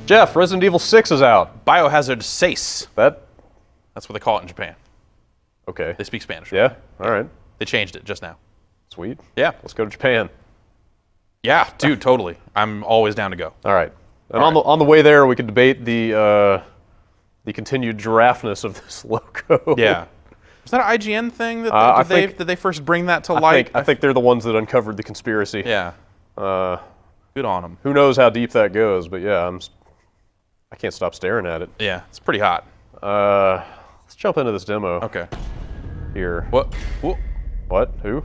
Jeff, Resident Evil 6 is out. Biohazard 6. That's what they call it in Japan. okay. They speak Spanish. Yeah, all right. They changed it just now. Sweet. Yeah. Let's go to Japan. Yeah, dude, totally. I'm always down to go. All right. And All right. on the way there, we could debate the continued giraffeness of this logo. Yeah. Was that an IGN thing? Did they first bring that to light? I think they're the ones that uncovered the conspiracy. Yeah. Good on them. Who knows how deep that goes, but yeah, I can't stop staring at it. Yeah, it's pretty hot. Let's jump into this demo Okay. here. What? Whoa. What? Who?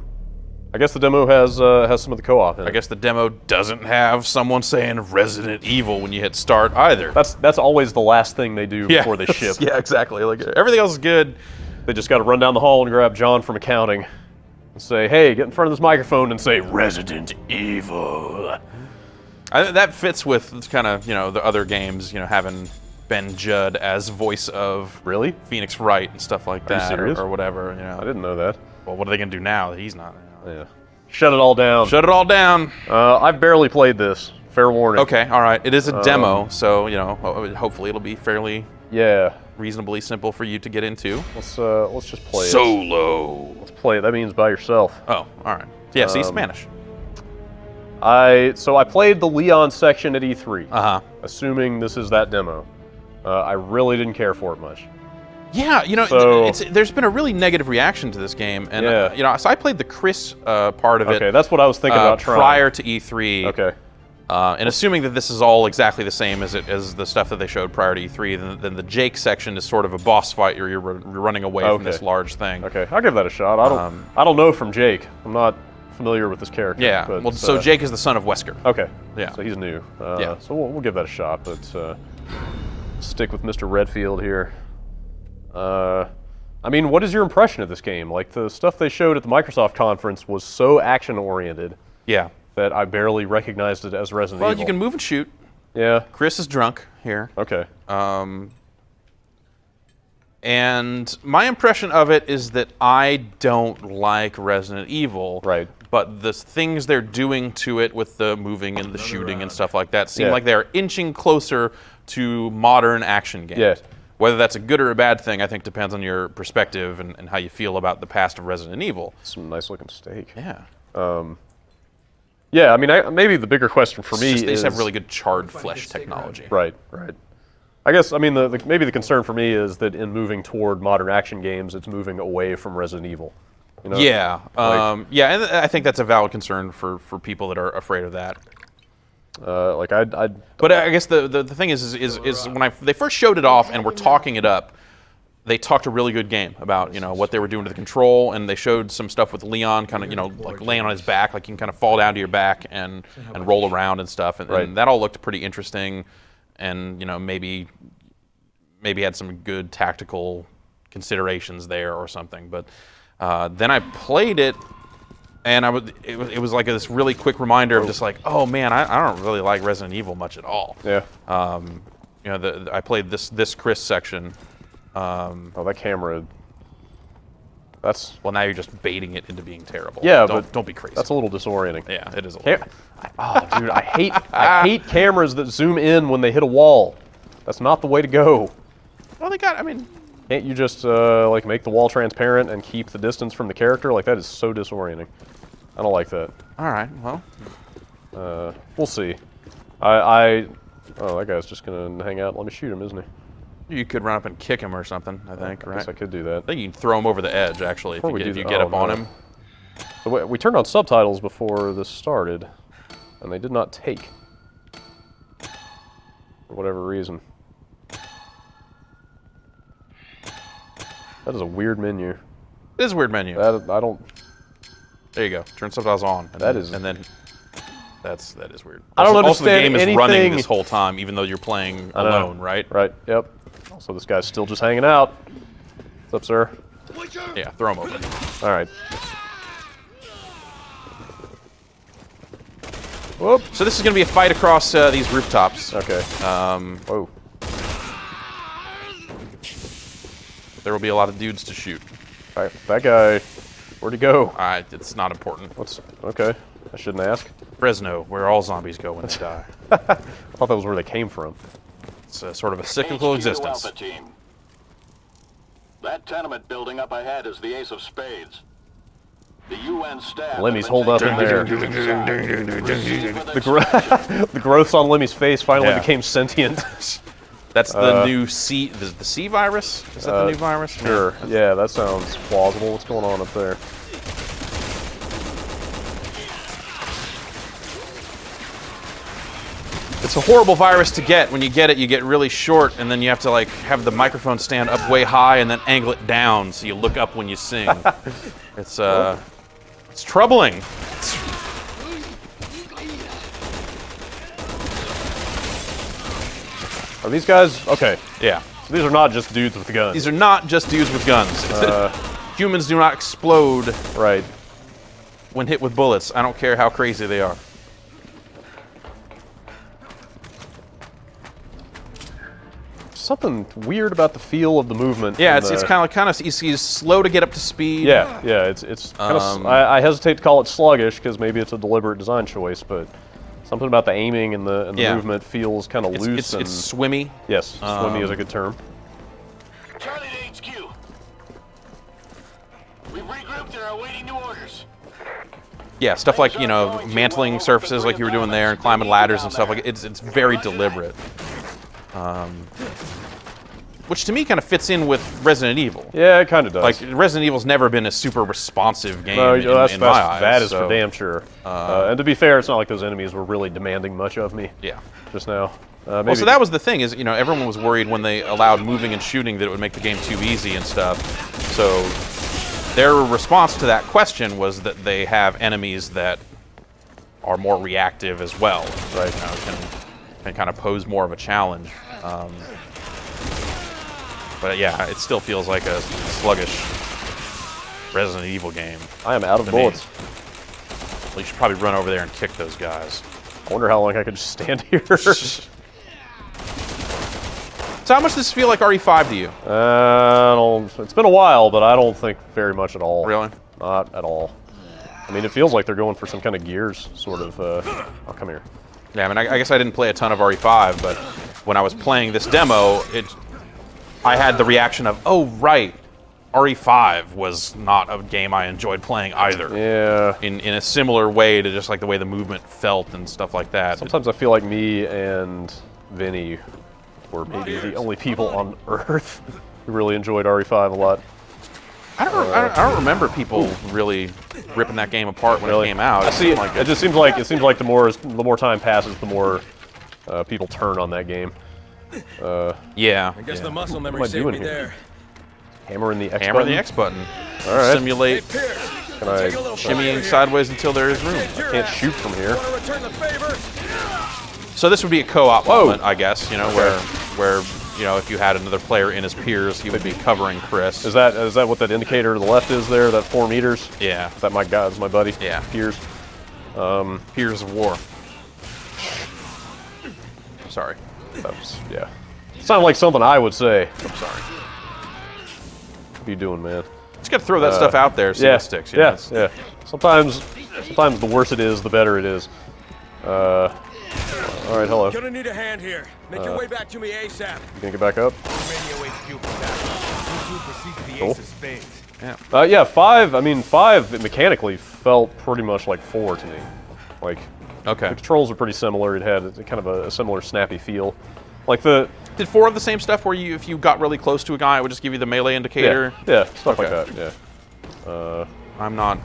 I guess the demo has some of the co-op in it. I guess the demo doesn't have someone saying Resident Evil when you hit start either. That's always the last thing they do before they ship. Yeah, exactly. Like everything else is good. They just got to run down the hall and grab John from accounting and say, "Hey, get in front of this microphone and say Resident Evil." That fits with kind of the other games, having Ben Judd as voice of Really? Phoenix Wright and stuff like Are you that, serious? or whatever. I didn't know that. Well, what are they gonna do now that he's not? Yeah. Shut it all down. Shut it all down. I've barely played this. Fair warning. Okay, all right. It is a demo, so hopefully it'll be fairly Yeah. reasonably simple for you to get into. Let's just play it. Solo. Let's play it. That means by yourself. Oh, all right. Yeah, see, Spanish. I played the Leon section at E3. Uh-huh. Assuming this is that demo. I really didn't care for it much. Yeah, So- there's been a really negative reaction to this game, and Yeah. so I played the Chris part of it. Okay, that's what I was thinking about trying. prior to E3. Okay. And assuming that this is all exactly the same as the stuff that they showed prior to E3, then the Jake section is sort of a boss fight. You're running away from this large thing. Okay, I'll give that a shot. I don't know from Jake. I'm not familiar with this character. Yeah. But, Well, so Jake is the son of Wesker. Okay. Yeah. So he's new. Yeah. So we'll give that a shot, but stick with Mr. Redfield here. I mean, what is your impression of this game? Like, the stuff they showed at the Microsoft conference was so action-oriented Yeah. that I barely recognized it as Resident Well, Evil. you can move and shoot. Yeah. Chris is drunk here. Okay. And my impression of it is that I don't like Resident Evil. Right. But the things they're doing to it with the moving and the shooting and stuff like that seem Yeah. like they're inching closer to modern action games. Yeah. Whether that's a good or a bad thing, I think depends on your perspective and how you feel about the past of Resident Evil. Some nice-looking steak. Yeah. Yeah, I mean, maybe the bigger question for me They is... just have really good charred flesh technology. Right, right. I guess, I mean, maybe the concern for me is that in moving toward modern action games, it's moving away from Resident Evil. You know? Yeah. Yeah, and I think that's a valid concern for people that are afraid of that. Like, I'd But I guess the thing is when they first showed it off and were talking it up, they talked a really good game about what they were doing to the control, and they showed some stuff with Leon kind of like laying on his back, like you can kind of fall down to your back and roll around and stuff, and that all looked pretty interesting, and maybe had some good tactical considerations there or something. But then I played it. And it was like this really quick reminder of just like, oh man, I don't really like Resident Evil much at all. Yeah. I played this Chris section. Oh, that camera. That's... Well, now you're just baiting it into being terrible. Yeah, don't be crazy. That's a little disorienting. Yeah, it is a little. Oh, dude, I hate cameras that zoom in when they hit a wall. That's not the way to go. Well, I mean, Can't you just like make the wall transparent and keep the distance from the character? Like, that is so disorienting. I don't like that. all right, well. We'll see. Oh, that guy's just gonna hang out and let me shoot him, isn't he? You could run up and kick him or something, I think, I right? guess I could do that. I think you can throw him over the edge, actually, Before we if do you that- get oh, up on no. him. So we turned on subtitles before this started, and they did not take. For whatever reason. That is a weird menu. It is a weird menu. I don't... There you go. Turn subtitles on. And That then, is- And then that's weird. I don't Also, the understand game is running anything- this whole time, even though you're playing I know. alone, right? Right, yep. Also, this guy's still just hanging out. What's up, sir? Yeah, throw him over. All right. Whoop. So this is going to be a fight across these rooftops. Okay. Whoa. There will be a lot of dudes to shoot. All right, that guy, where'd he go? It's not important. Okay, I shouldn't ask. Fresno, where all zombies go when they die. I thought that was where they came from. It's sort of a cyclical HQ existence. Alpha Team. That tenement building up ahead is the Ace of Spades. The UN staff. Lemmy's holed up in there. The The growths on Lemmy's face finally Yeah. became sentient. That's the new C. The C virus. Is that the new virus? Sure. Yeah, that sounds plausible. What's going on up there? It's a horrible virus to get. When you get it, you get really short, and then you have to like have the microphone stand up way high and then angle it down so you look up when you sing. It's troubling. Are these guys okay? Yeah. So these are not just dudes with guns. These are not just dudes with guns. Humans do not explode right. when hit with bullets. I don't care how crazy they are. Something weird about the feel of the movement. Yeah, in it's the- kind of he's slow to get up to speed. Yeah, yeah. It's kind of. I hesitate to call it sluggish because maybe it's a deliberate design choice, but something about the aiming and the Yeah. movement feels kind of loose. It's and swimmy. yes, swimmy is a good term. Charlie to HQ. We've regrouped and are awaiting new orders. Yeah, stuff like, you know, mantling surfaces like you were doing there and climbing ladders and stuff like it's very deliberate. Which to me kind of fits in with Resident Evil. Yeah, it kind of does. Like Resident Evil's never been a super responsive game no, in, that's, in my eyes. that is so, for damn sure. And to be fair, it's not like those enemies were really demanding much of me. Yeah. Just now. Maybe. Well, so that was the thing is, you know, everyone was worried when they allowed moving and shooting that it would make the game too easy and stuff. So their response to that question was that they have enemies that are more reactive as well. Right. You know, can kind of pose more of a challenge. But yeah, it still feels like a sluggish Resident Evil game. I am out of to me. bullets. Well, you should probably run over there and kick those guys. I wonder how long I could just stand here. So how much does this feel like RE5 to you? I don't. It's been a while, but I don't think very much at all. Really? Not at all. I mean, it feels like they're going for some kind of Gears sort of. Oh, come here. Yeah, I mean, I guess I didn't play a ton of RE5, but when I was playing this demo, I had the reaction of, oh, right, RE5 was not a game I enjoyed playing either. Yeah. In a similar way to just like the way the movement felt and stuff like that. Sometimes I feel like me and Vinny were maybe the only people on Earth who really enjoyed RE5 a lot. I don't remember people really ripping that game apart when it came out. I see. Like It just seems like the more time passes, the more people turn on that game. yeah. I guess the muscle am I memory saved doing me here? there. Hammer in the X Hammer button. the X button. All right. Simulate Hey, Pierce, Can I take a little fire shimmying here. sideways until there is room. can't shoot from here. Want to return the favor? So this would be a co-op moment, I guess. You know, where you know, if you had another player in his peers, he would be covering Chris. Is that what that indicator to the left is there? That 4 meters? Yeah. Is that my guy? Is my buddy? Yeah. Piers. Peers of War. Sorry. That was, yeah. Sounded like something I would say. I'm sorry. What are you doing, man? Just gotta throw that stuff out there, see Yeah. what sticks. You know? Yeah. Yeah. Sometimes the worse it is, the better it is. All right. Hello. Gonna need a hand here. Make your way back to me ASAP. You gonna get back up? Radio HQ for that. You two proceed to the Cool. Ace of Spades. Yeah. 5. I mean, 5 mechanically felt pretty much like 4 to me. Like Okay. the controls were pretty similar. It had kind of a similar snappy feel. Like Did 4 have the same stuff where if you got really close to a guy, it would just give you the melee indicator? Yeah. Stuff like Okay. that. Yeah. I'm not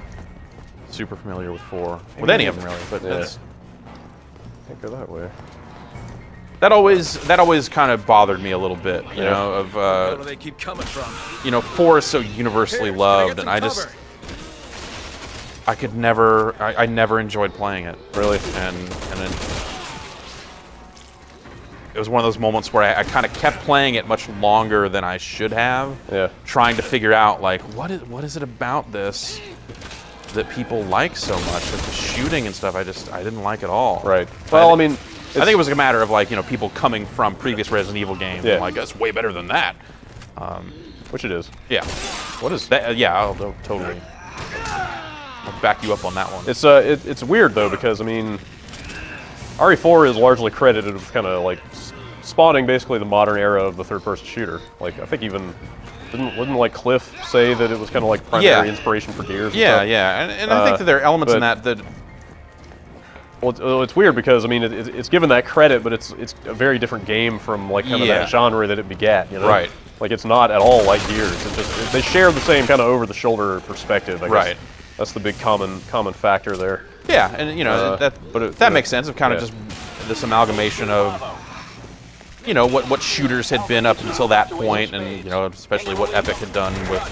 super familiar with 4. With any of them, really. But Yeah. that's, Can't go that way. that always kind of bothered me a little bit, you Yeah. know, of, Where do they keep coming from? you know, 4 is so universally Pierce, loved, can and I I get some just, cover? I never enjoyed playing it. Really? And then it was one of those moments where I kind of kept playing it much longer than I should have, Yeah. trying to figure out like what is it about this that people like so much, like the shooting and stuff. I didn't like at all. Right. Well, I mean, I think it was a matter of like, you know, people coming from previous Resident Evil games Yeah. and like that's way better than that. which it is. Yeah. What is That, yeah, I'll totally. I'll back you up on that one. It's weird though because I mean, RE4 is largely credited with kind of like spawning basically the modern era of the third-person shooter. Like, I think even wouldn't like Cliff say that it was kind of like primary inspiration for Gears? Yeah, and yeah, and I think that there are elements in that Well, it's weird because I mean it's given that credit, but it's a very different game from like kind of that genre that it begat. You know? Right. Like it's not at all like Gears. They share the same kind of over-the-shoulder perspective. I guess. Right. That's the big common factor there. Yeah, and you know that makes sense of kind of just this amalgamation of what shooters had been up until that point, and especially what Epic had done with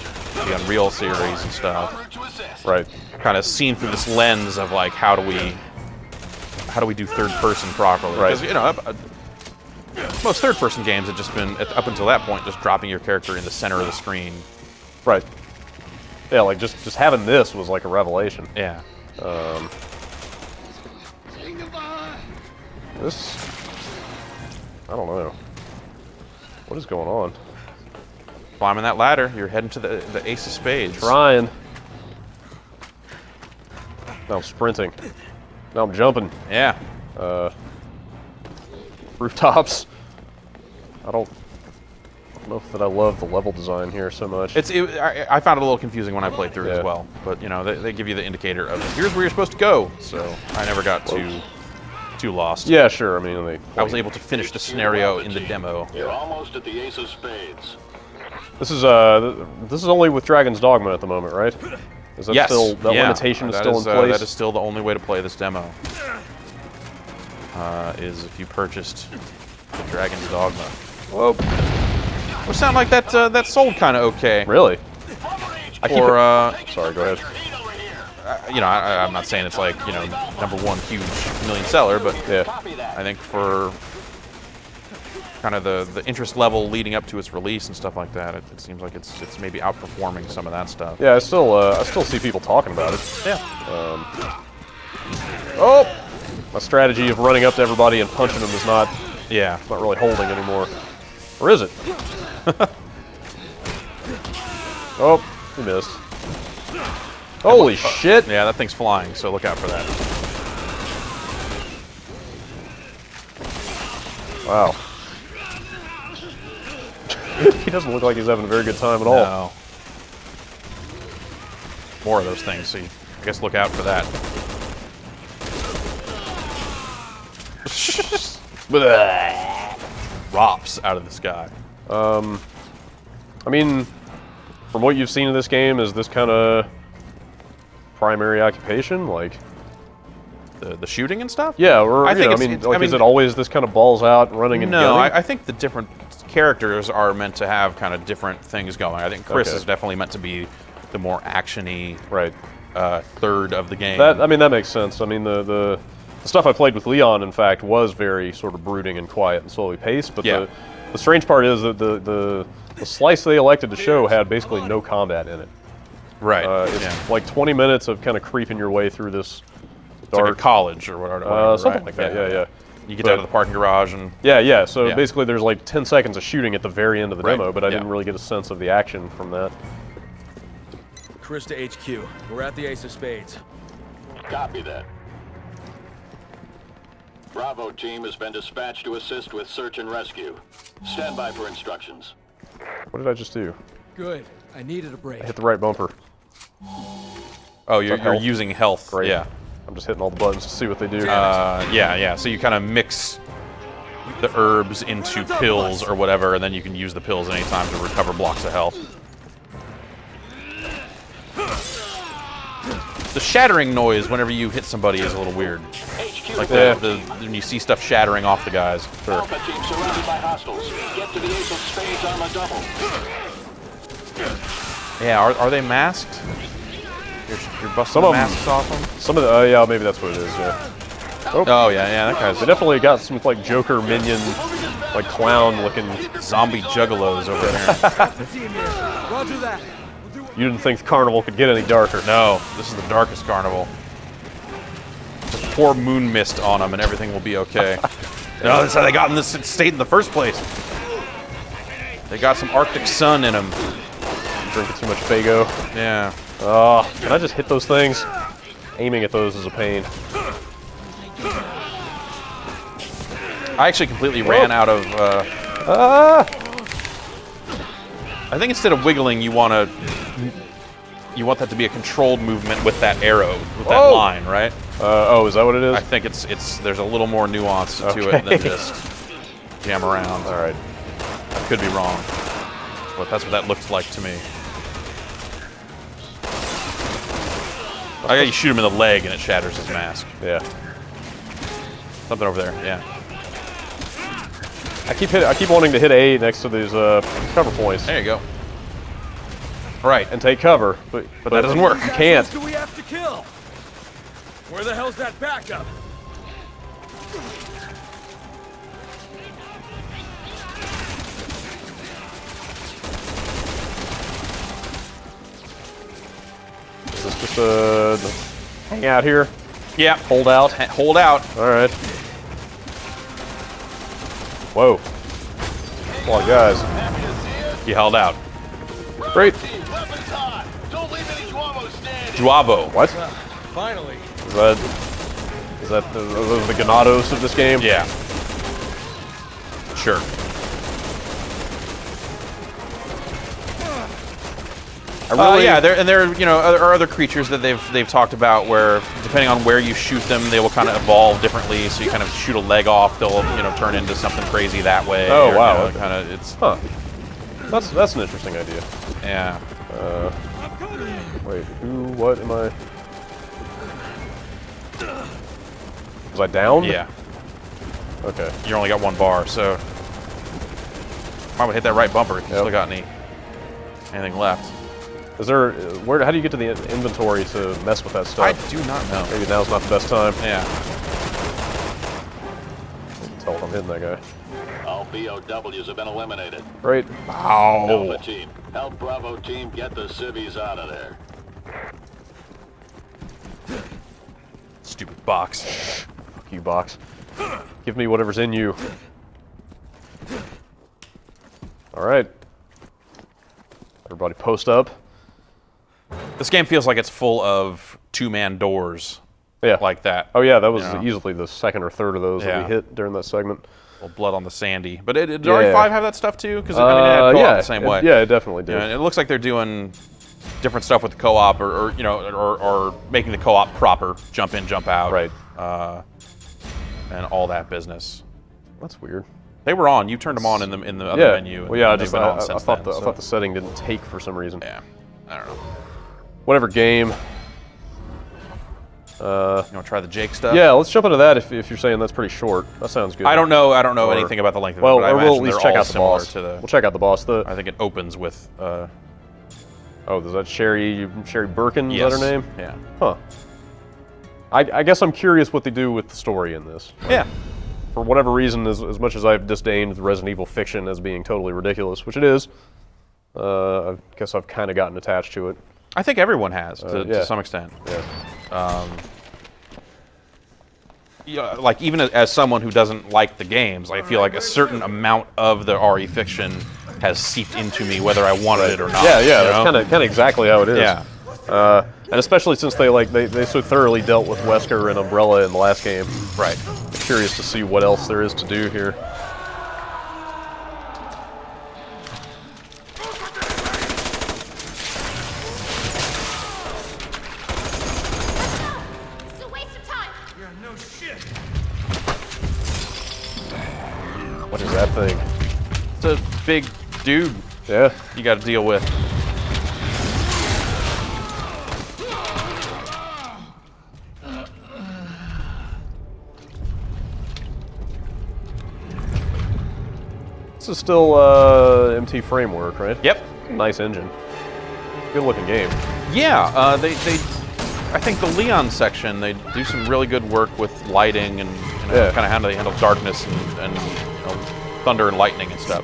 the Unreal series and stuff. Right. Kind of seen through this lens of like how do we do third person properly? Right. Because most third person games have just been up until that point just dropping your character in the center of the screen. Right. Yeah, like just having this was like a revelation. Yeah. This, I don't know. What is going on? Climbing that ladder, you're heading to the Ace of Spades. Trying. Now I'm sprinting. Now I'm jumping. Yeah. Rooftops. I don't know that I love the level design here so much. I found it a little confusing when I played through it Yeah. as well. But they give you the indicator of here's where you're supposed to go. So I never got too lost. Yeah, sure. I mean, I was able to finish the scenario in the demo. You're almost at the Ace of Spades. this is only with Dragon's Dogma at the moment, right? Is that Yes. still that Yeah. limitation is That still is, in place? that is still the only way to play this demo. Is if you purchased the Dragon's Dogma. Whoa. Which sound like that sold kind of okay. Really? I keep Or Sorry, go ahead. I'm not saying it's like #1 huge million seller, but Yeah. I think for kind of the interest level leading up to its release and stuff like that, it seems like it's maybe outperforming some of that stuff. Yeah, I still see people talking about it. Yeah. Oh! My strategy of running up to everybody and punching them is not Yeah. really holding anymore. Or is it? Oh, he missed. Holy shit! Yeah, that thing's flying, so look out for that. Wow. He doesn't look like he's having a very good time at all. No. More of those things, so I guess look out for that. Drops out of the sky. I mean, from what you've seen of this game, is this kind of primary occupation? Like, The shooting and stuff? yeah, or I think is it always this kind of balls out running and No, gunning? I think the different characters are meant to have kind of different things going. I think Chris Okay. is definitely meant to be the more action-y Right. third of the game. That makes sense. I mean, the stuff I played with Leon, in fact, was very sort of brooding and quiet and slowly paced. But Yeah. the strange part is that the slice they elected to show had basically no combat in it. right. It's yeah. like 20 minutes of kind of creeping your way through this It's like a dark, college or whatever. something right. like that. Yeah. You get But- out of the parking garage and Yeah. So Yeah. basically, there's like 10 seconds of shooting at the very end of the Right, demo, but I yeah. didn't really get a sense of the action from that. Chris to HQ. We're at the Ace of Spades. Copy that. Bravo team has been dispatched to assist with search and rescue. Stand by for instructions. What did I just do? Good. I needed a break. I hit the right bumper. oh, you're health? using health. Great. Yeah. I'm just hitting all the buttons to see what they do. Yeah. So you kind of mix the herbs into pills or whatever, and then you can use the pills anytime to recover blocks of health. The shattering noise whenever you hit somebody is a little weird. HQ, Like Yeah. when you see stuff shattering off the guys. Alpha team surrounded by hostiles. Get to the Ace of Spades on the double. Yeah, are they masked? You're busting Some the of 'em- masks off them? Some of the yeah, maybe that's what it is. Yeah. Oh, yeah, that guy's They definitely got some like Joker minion, like clown looking. zombie juggalos over there. Roger that. You didn't think the carnival could get any darker? No, this is the darkest carnival. Just pour moon mist on them and everything will be okay. No, that's how they got in this state in the first place. They got some Arctic sun in them. Drinking too much Faygo. Yeah. Oh, can I just hit those things? Aiming at those is a pain. I actually completely ran out of. I think instead of wiggling, you want that to be a controlled movement with that arrow, with that line, right? Oh, is that what it is? I think it's there's a little more nuance to it than just jam around. All right. I could be wrong, but that's what that looks like to me. Oh yeah, you shoot him in the leg and it shatters his mask. Yeah. Something over there, yeah. I keep wanting to hit A next to these cover points There you go. Right, and take cover, but that doesn't work. You can't. Do we have to kill? Where the hell's that backup? Is this just a hang out here? Yeah, Hold out? hold out. All right. Whoa. A lot of guys. Happy to see you. He held out. Great. Team, weapons hot. Don't leave any Juamo standing. Juavo. What? Finally. Is that the Ganados of this game? Yeah. Sure. Yeah, there you know are other creatures that they've talked about where depending on where you shoot them, they will kind of evolve differently. So you kind of shoot a leg off, they'll turn into something crazy that way. Oh, or, wow. Kind of it's Huh. That's an interesting idea. yeah. Wait, what am I? Was I down? Yeah. Okay. You only got one bar, so might hit that right bumper if you still got anything left. Is there how do you get to the inventory to mess with that I stuff? do not know. Maybe now's not the best time. Yeah. Tell if I'm hitting that guy. All BOWs have been eliminated. Great. Alpha team, help Bravo team get the civvies out of there. Stupid box. Fuck you, box. Give me whatever's in you. All right. Everybody post up. This game feels like it's full of two-man doors Yeah. like that. Oh yeah, that was Yeah. easily the second or third of those that Yeah. we hit during that segment. Well, blood on the sandy. But did RE5 have that stuff too? Because I mean, it had co-op yeah, the same way. Yeah, it definitely did. You know, and it looks like they're doing different stuff with the co-op, or making the co-op proper, jump in, jump out, Right. And all that business. That's weird. They were on. You turned them on in the other Yeah. menu. Well, yeah, and they've been on I since thought then, I thought the setting didn't take for some reason. yeah. I don't know. Whatever game. You want to try the Jake stuff? Yeah, let's jump into that if you're saying that's pretty short. That sounds good. I don't know. I don't know Or- anything about the length of Well, it, but I or we'll at imagine least they're check all out the similar boss. to the. We'll check out the boss. I think it opens with. Oh, is that Sherry Birkin? Yes. Is that her name? Yeah. Huh. I guess I'm curious what they do with the story in this. Yeah. For whatever reason, as much as I've disdained the Resident Evil fiction as being totally ridiculous, which it is, I guess I've kind of gotten attached to it. I think everyone has yeah. to some extent. Yeah. Yeah, like even as someone who doesn't like the games, I feel like a certain amount of the RE fiction has seeped into me, whether I wanted it or not. Yeah, you that's know? kind of exactly how it is. Yeah. And especially since they so thoroughly dealt with Wesker and Umbrella in the last game. Right. I'm curious to see what else there is to do here. It's a waste of time. What is that thing? It's a big dude Yeah. you got to deal with. This is still MT Framework, right? Yep. Nice engine. Good looking game. Yeah. I think the Leon section, they do some really good work with lighting and Yeah. kind of how they handle darkness and thunder and lightning and stuff.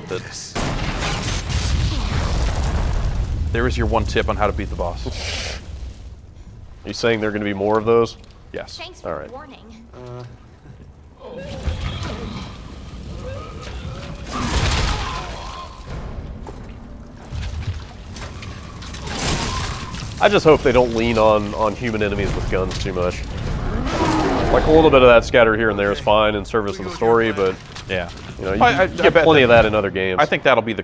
There is your one tip on how to beat the boss. Are you saying there are going to be more of those? Yes. Thanks All for right. the warning. I just hope they don't lean on human enemies with guns too much. Like a little bit of that scatter here and there is fine in service of the story, but Yeah. you know, you I get bet plenty of that in other games. I think that'll be the.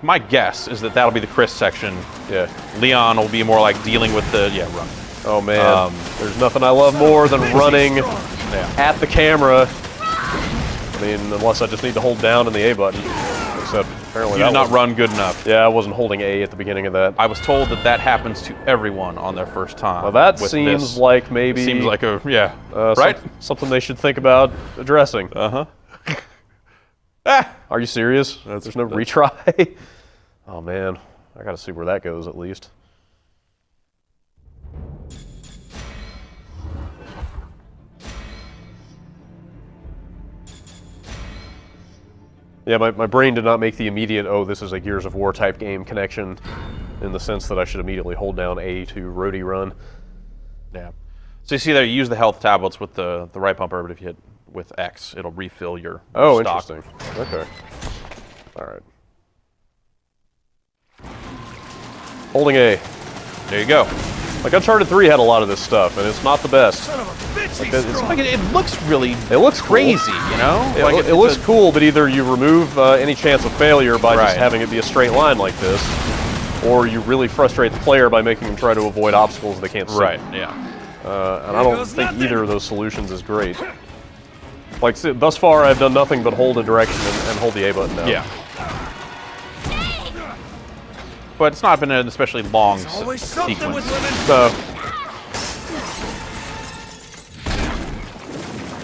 My guess is that that'll be the Chris section. Yeah. Leon will be more like dealing with the run. Oh man, there's nothing I love more than running at the camera. I mean, unless I just need to hold down in the A button. Except apparently You that did not wasn't- run good enough. Yeah, I wasn't holding A at the beginning of that. I was told that that happens to everyone on their first time. Well, that with seems this. like maybe Seems like a right, something they should think about addressing. Ah! Are you serious? There's no retry. Oh man, I got to see where that goes at least. Yeah, my brain did not make the immediate, oh, this is a Gears of War type game connection in the sense that I should immediately hold down A to roadie run. Yeah. So you see there, you use the health tablets with the right bumper, but if you hit with X, it'll refill your Oh, stock. interesting. Okay. All right. Holding A. There you go. Like Uncharted 3 had a lot of this stuff, and it's not the best. It's like it looks really It looks cool. crazy, you know? It, Like it looks cool, but either you remove any chance of failure by Right. just having it be a straight line like this, or you really frustrate the player by making them try to avoid obstacles they can't see. Right, yeah. And I don't think either of those solutions is great. Like, thus far, I've done nothing but hold a direction and hold the A button down. Yeah. But it's not been an especially long Always something sequence. with women.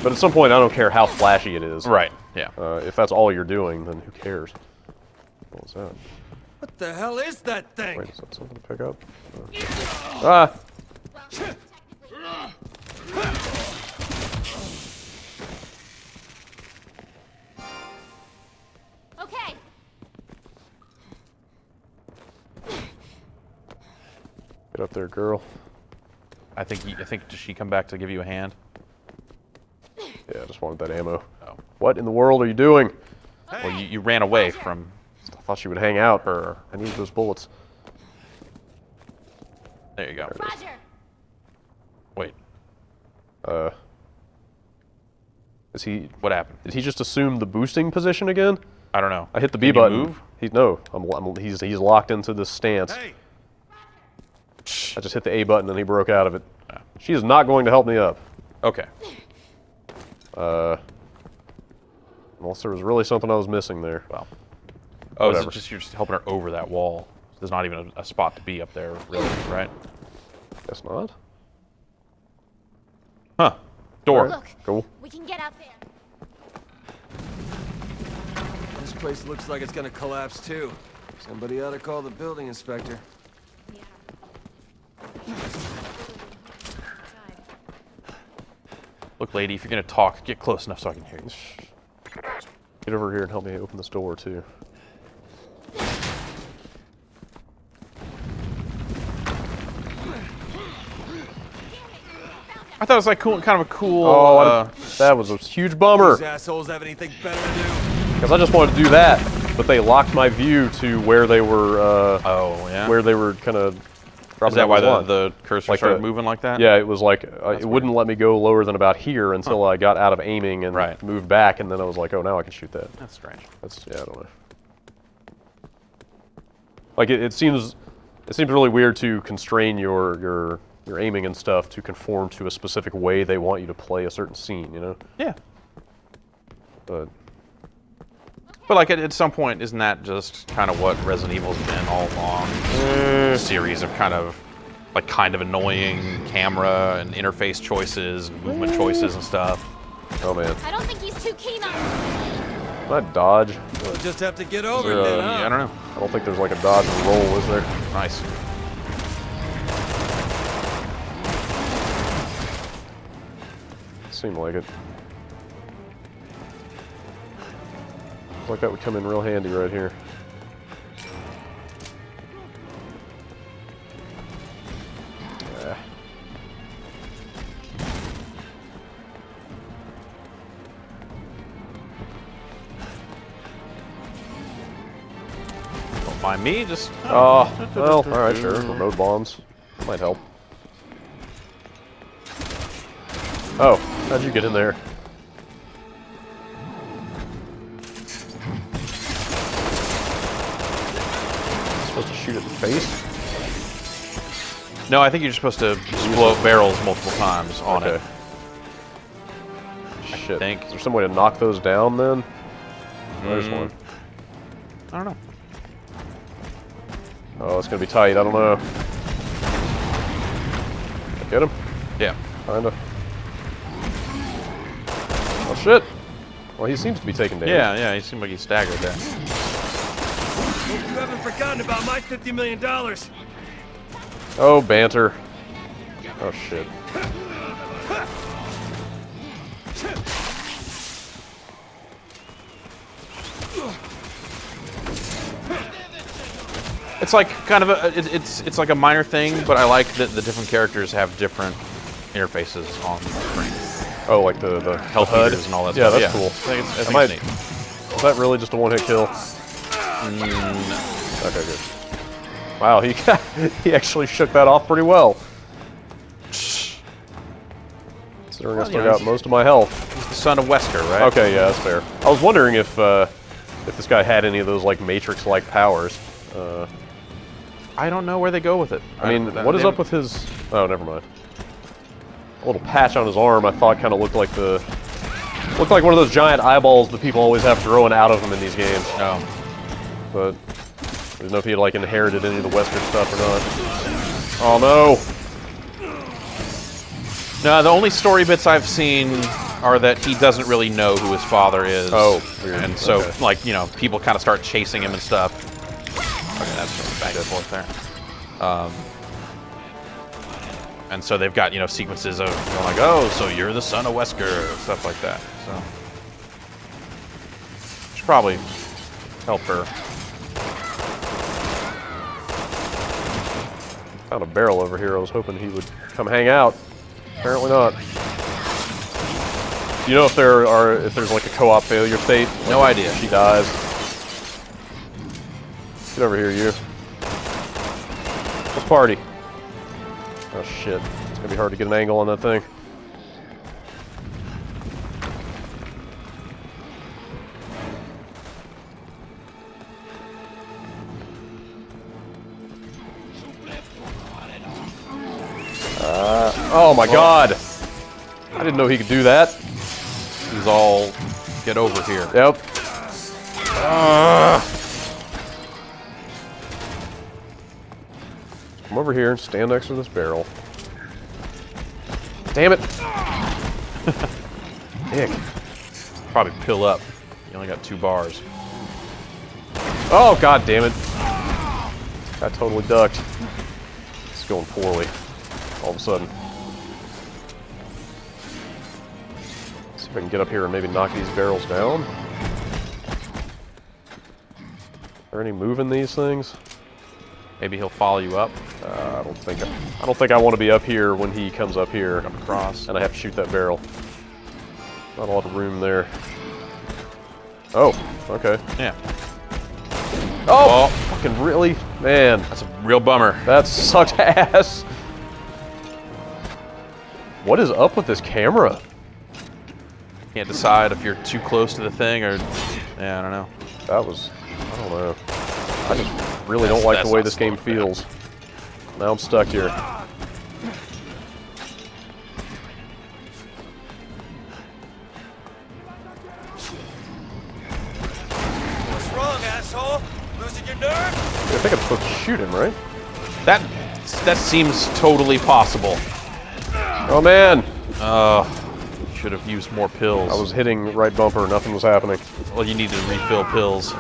But at some point, I don't care how flashy it is. Right, yeah. If that's all you're doing, then who cares? What was that? What the hell is that thing? Wait, is that something to pick up? Ah! Okay. Get up there, girl. I think does she come back to give you a hand? Yeah, I just wanted that ammo. Oh. What in the world are you doing? Well, you ran away from I thought she would hang out. her. I need those bullets. There you go. Roger. Wait, Is he? what happened? Did he just assume the boosting position again? I don't know. I hit the B Can you button. move? He's locked into this stance. Hey, I just hit the A button and he broke out of it. She is not going to help me up. Okay. Unless there was really something I was missing there. Well. Oh, is Whatever. it just you're just helping her over that wall? There's not even a spot to be up there, really, right? Guess not. Huh. Door. Look, Cool. we can get out there. this place looks like it's gonna collapse too. Somebody ought to call the building inspector. Look, lady, if you're gonna talk, get close enough so I can hear you. Get over here and help me open this door too. I thought it was like cool, kind of a cool. Oh, that was a huge bummer. These assholes have anything better to do? Because I just wanted to do that, but they locked my view to where they were. oh yeah. Where they were kind of. Is that why the cursor Like started the- moving like that? Yeah, it was like it wouldn't let me go lower than about here until I got out of aiming and Right. moved back, and then I was like, oh, now I can shoot that. That's strange. That's I don't know. Like it seems really weird to constrain your aiming and stuff to conform to a specific way they want you to play a certain scene, you know. Yeah. But But like at some point, isn't that just kind of what Resident Evil's been all along? A series of kind of annoying camera and interface choices and movement choices and stuff. oh man, I don't think he's too keen on it. not dodge. We'll just have to get over there, it then, uh, huh? I don't know. I don't think there's like a dodge and roll, is there? Nice. Seemed like it. Like that would come in real handy right here. Ah. Don't mind me. Just Oh, well, all right, sure. Remote bombs might help. Oh, How'd you get in there? Supposed to shoot it in the face? No, I think you're just supposed to just blow up barrels multiple times on it. Shit. think. Is there some way to knock those down then? There's one. I don't know. Oh, it's gonna be tight. I don't know. Get him? Yeah. Kinda. Oh shit! Well, he seems to be taking damage. Yeah, he seemed like he staggered there. Hope you haven't forgotten about my $50 million. Oh, banter. Oh shit. It's like kind of a it's like a minor thing, but I like that the different characters have different interfaces on the screen. Oh, like the Health HUD meters and all that yeah, stuff. that's cool. I think it's I might- neat. Is that really just a one-hit kill? Okay, good. Wow, he he actually shook that off pretty well. Considering I still got most of my health. He's the son of Wesker, right? Okay, yeah, that's fair. I was wondering if this guy had any of those like Matrix-like powers. I don't know where they go with it. I mean, what is up with his? Oh, never mind. A little patch on his arm. I thought kind of looked like one of those giant eyeballs that people always have growing out of them in these games. No. But I didn't know if he had like inherited any of the Wesker stuff or not. Oh no! No, the only story bits I've seen are that he doesn't really know who his father is. Oh, weird. And so, Okay. like, you know, people kind of start chasing him and stuff. Okay, that's sort of back and forth there. And so they've got, you know, sequences of going like, oh, so you're the son of Wesker, stuff like that. So, should probably help her. Found a barrel over here. I was hoping he would come hang out. Apparently not. You know if there's like a co-op failure state? No Like, idea. She dies. Get over here, you. Let's party. Oh shit. It's gonna be hard to get an angle on that thing. Oh my god! I didn't know he could do that. He's all, get over here. Yep. Come over here and stand next to this barrel. Damn it! Dick. Probably pill up. You only got 2 bars. Oh god damn it! I totally ducked. It's going poorly. All of a sudden. See if I can get up here and maybe knock these barrels down. Are there any moving these things? Maybe he'll follow you up. I don't think I want to be up here when he comes up here. Come across. And I have to shoot that barrel. Not a lot of room there. Oh, okay. Yeah. Oh, fucking really? Man, That's a real bummer. that sucked ass. What is up with this camera? Can't decide if you're too close to the thing or... Yeah, I don't know. That was, I don't know. I just really don't like the That's way not this game slowing down. feels. Now I'm stuck here. What's wrong, asshole? Losing your nerve? I think I'm supposed to shoot him, right? That seems totally possible. Oh man! Should have used more pills. I was hitting right bumper, nothing was happening. Well, you need to refill pills.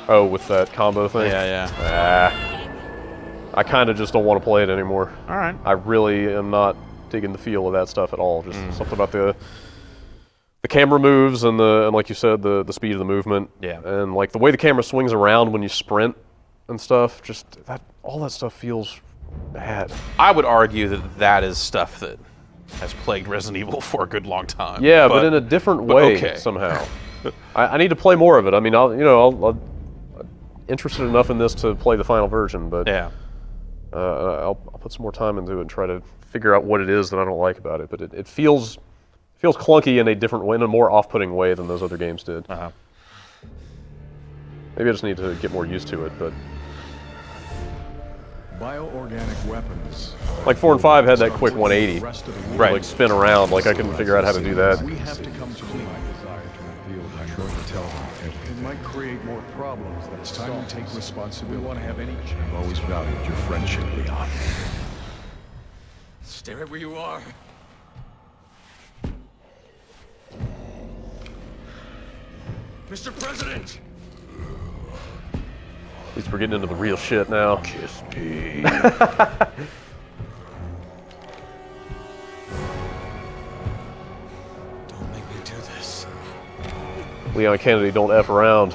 Oh, with that combo thing? Yeah. I kind of just don't want to play it anymore. All right. I really am not digging the feel of that stuff at all. Just something about the camera moves and like you said, the speed of the movement. Yeah. And like the way the camera swings around when you sprint and stuff. Just all that stuff feels bad. I would argue that is stuff that has plagued Resident Evil for a good long time. Yeah, but in a different way okay. somehow. I need to play more of it. I mean, I'm interested enough in this to play the final version, but Yeah. I'll put some more time into it and try to figure out what it is that I don't like about it. But it feels clunky in a different way, in a more off-putting way than those other games did. Uh-huh. Maybe I just need to get more used to it, but Bioorganic weapons. like 4 and 5 had that quick 180, Right. like spin around. Like I couldn't figure out how to do that. We have to come to my desire to reveal. I'm going to tell them. It might create more problems than it's time to take responsibility. We want to have any. I've always valued your friendship, Leon. Stay right where you are. Mr. President! At least we're getting into the real shit now. Kiss me. Don't make me do this. Leon Kennedy, don't F around.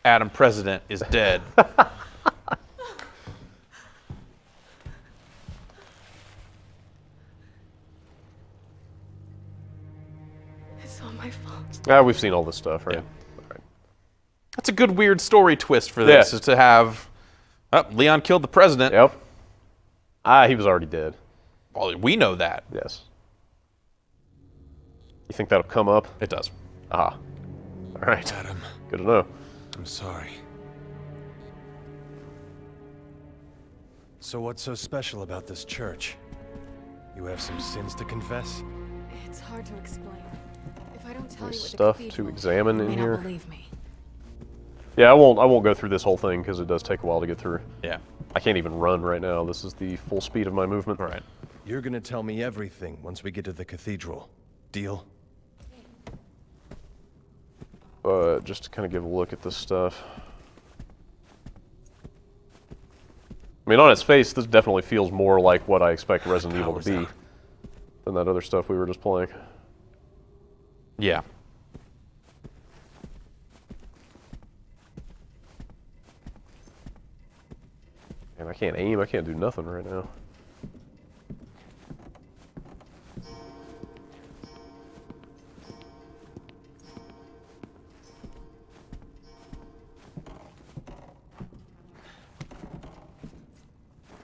Adam President is dead. It's all my fault. Ah, we've seen all this stuff, right? Yeah. All right. That's a good weird story twist for this, Yeah. is to have Leon killed the president. Yep. Ah, he was already dead. Well, we know that. Yes. You think that'll come up? It does. Ah. All right. Adam, Good to know. I'm sorry. So what's so special about this church? You have some sins to confess? It's hard to explain. If I don't tell There's you what stuff the to cathedral, examine you in may here. not believe me. Yeah, I won't go through this whole thing because it does take a while to get through. Yeah. I can't even run right now. This is the full speed of my movement. Right. You're gonna tell me everything once we get to the cathedral. Deal? Just to kind of give a look at this stuff. I mean, on its face, this definitely feels more like what I expect Resident Evil to be than that other stuff we were just playing. Yeah. And I can't aim. I can't do nothing right now.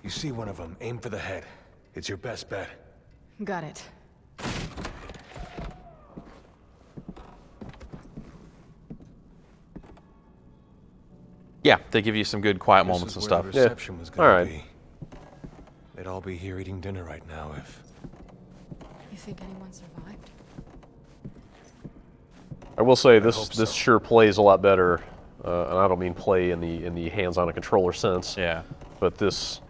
You see one of them, aim for the head. It's your best bet. Got it. Yeah, they give you some good quiet moments This and is where stuff. the reception was gonna Alright. be. They'd all be here eating dinner right now if... You think anyone survived? I will say hope this so. sure plays a lot better, and I don't mean play in the hands-on a controller sense. Yeah. But this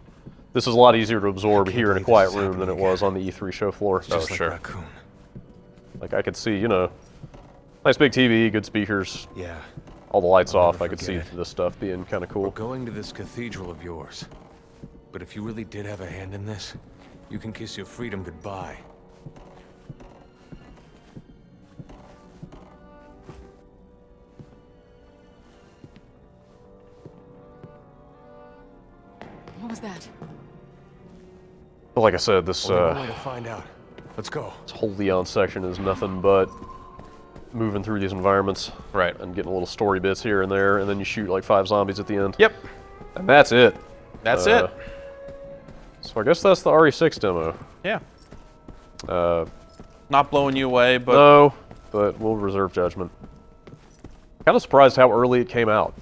is a lot easier to absorb can't here in a believe quiet this is room than it happening was on the E3 show floor. Just like sure. Raccoon. Like I could see, nice big TV, good speakers, Yeah. all the lights I'll off. never I could see forget it. this stuff being kind of cool. Going to this cathedral of yours. But if you really did have a hand in this, you can kiss your freedom goodbye. What was that? But like I said, this Only one way to find out. Let's go. whole Leon section is nothing but moving through these environments, Right. and getting little story bits here and there, and then you shoot like 5 zombies at the end. Yep. And that's it. That's Uh, it. So I guess that's the RE6 demo. Yeah. Uh, Not blowing you away, but no, but we'll reserve judgment. Kind of surprised how early it came out.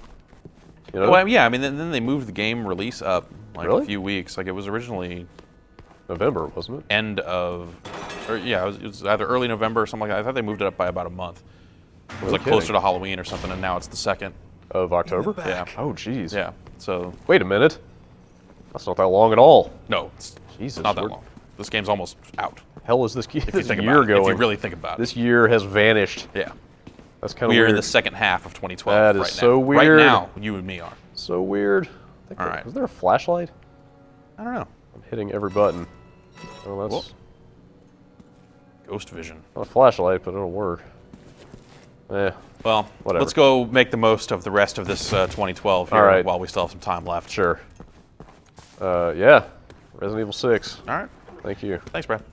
You know? well, yeah. I mean, then they moved the game release up like Really? a few weeks. Like it was originally November, wasn't it? end of, or yeah, it was either early November or something like that. I thought they moved it up by about a month. It was like kidding. closer to Halloween or something, and now it's the 2nd. Of October? back. Yeah. Oh, jeez. Yeah. So Wait a minute. That's not that long at all. no, it's Jesus, not that we're- long. This game's almost out. Hell is this, If you this think year about it, going? if you really think about This year has vanished. it. Yeah. That's kind of We weird. are in the second half of 2012 That is right so now. weird. Right now, you and me are. So weird. All right. Was there a flashlight? I don't know. I'm hitting every button. Oh, that's Whoa. Ghost vision. not a flashlight, but it'll work. Well, Whatever. let's go make the most of the rest of this 2012 here All right. while we still have some time left. Sure. Yeah. Resident Evil 6. All right. Thank you. Thanks, Brad.